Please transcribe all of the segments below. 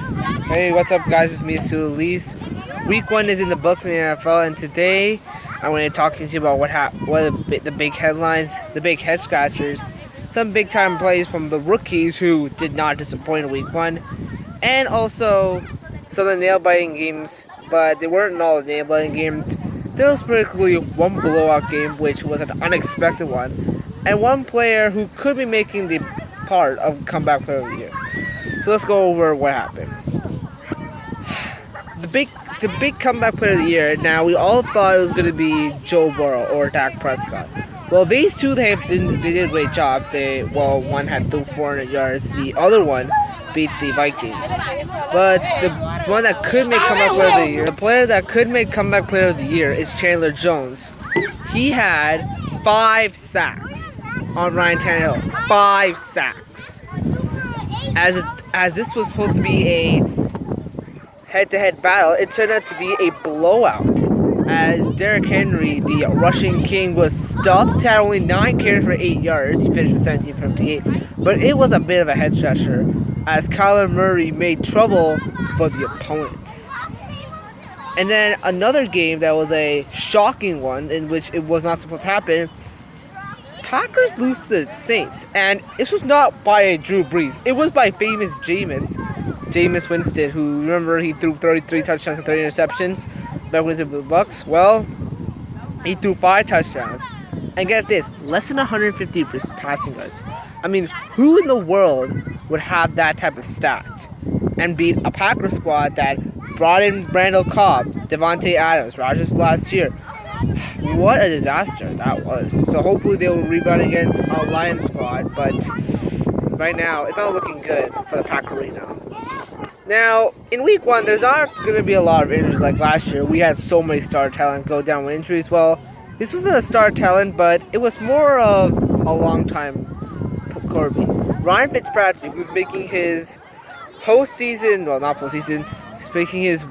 Hey, what's up, guys? It's me, Stu Elise. Week 1 is in the books in the NFL, and today I'm going to be talking to you about what the big headlines, the big head scratchers, some big time plays from the rookies who did not disappoint in Week 1, and also some of the nail-biting games, but they weren't all the nail-biting games. There was particularly one blowout game, which was an unexpected one, and one player who could be making the part of comeback player of the year. So let's go over what happened. The big comeback player of the year. Now we all thought it was going to be Joe Burrow or Dak Prescott. Well, these two they did a great job. One had threw 400 yards. The other one beat the Vikings. But the one that could make comeback player of the year, the player that could make comeback player of the year is Chandler Jones. He had 5 sacks on Ryan Tannehill. 5 sacks. As this was supposed to be a head-to-head battle, it turned out to be a blowout, as Derrick Henry, the rushing king, was stuffed, had only 9 carries for 8 yards. He finished with 17 for 58, but it was a bit of a head-scratcher, as Cutler made trouble for the opponents. And then another game that was a shocking one, in which it was not supposed to happen. Packers lose to the Saints, and this was not by Drew Brees. It was by famous Jameis Winston, who, remember, he threw 33 touchdowns and 30 interceptions back when he was with the Bucks. Well, he threw 5 touchdowns, and get this, less than 150 passing yards. I mean, who in the world would have that type of stat and beat a Packers squad that brought in Randall Cobb, Devontae Adams, Rodgers last year? What a disaster that was. So hopefully they will rebound against a Lions squad, but right now it's not looking good for the Pack Arena. Now, in Week 1, there's not going to be a lot of injuries like last year. We had so many star talent go down with injuries. Well, this wasn't a star talent, but it was more of a long-time Corby. Ryan Fitzpatrick, who's making his he's making his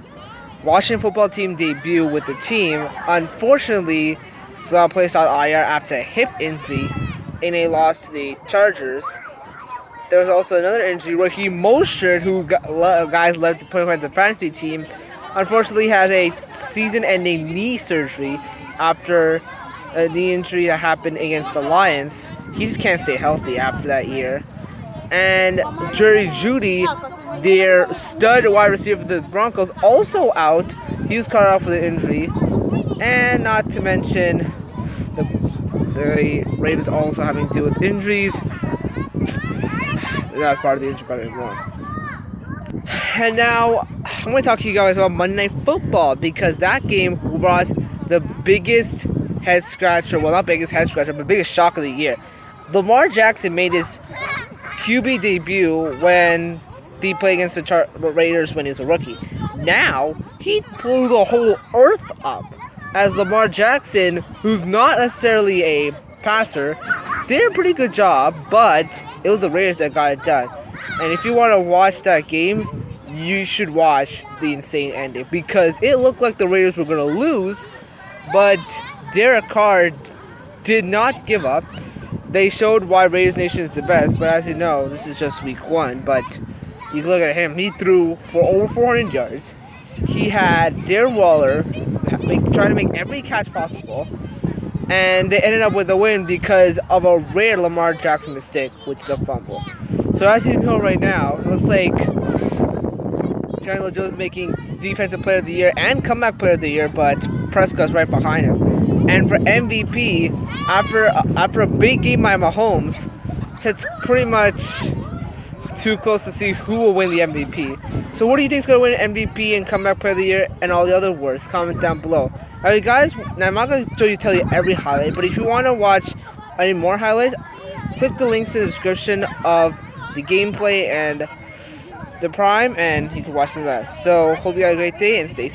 Washington football team debut with the team, unfortunately saw placed on IR after a hip injury in a loss to the Chargers. There was also another injury where he Mostert, who guys led to put him on the fantasy team, unfortunately has a season-ending knee surgery after a knee injury that happened against the Lions. He just can't stay healthy after that year. And Jerry Jeudy, their stud wide receiver for the Broncos, also out. He was caught off with an injury. And not to mention, the Ravens also having to deal with injuries. That's part of the injury, but more. And now, I'm going to talk to you guys about Monday Night Football, because that game brought the biggest head scratcher, well, not biggest head scratcher, but biggest shock of the year. Lamar Jackson made his QB debut when he played against the Raiders when he was a rookie. Now, he blew the whole earth up, as Lamar Jackson, who's not necessarily a passer, did a pretty good job, but it was the Raiders that got it done. And if you want to watch that game, you should watch the insane ending, because it looked like the Raiders were going to lose, but Derek Carr did not give up. They showed why Raiders Nation is the best, but as you know, this is just Week 1, but you can look at him. He threw for over 400 yards. He had Darren Waller trying to make every catch possible, and they ended up with a win because of a rare Lamar Jackson mistake, which is a fumble. So as you know right now, it looks like Chandler Jones is making Defensive Player of the Year and Comeback Player of the Year, but Prescott's right behind him. And for MVP, after a big game by Mahomes, it's pretty much too close to see who will win the MVP. So what do you think is going to win MVP and Comeback Player of the Year and all the other awards? Comment down below. Now, you guys, I'm not going to tell you every highlight, but if you want to watch any more highlights, click the links in the description of the gameplay and the prime, and you can watch the rest. So hope you have a great day and stay safe.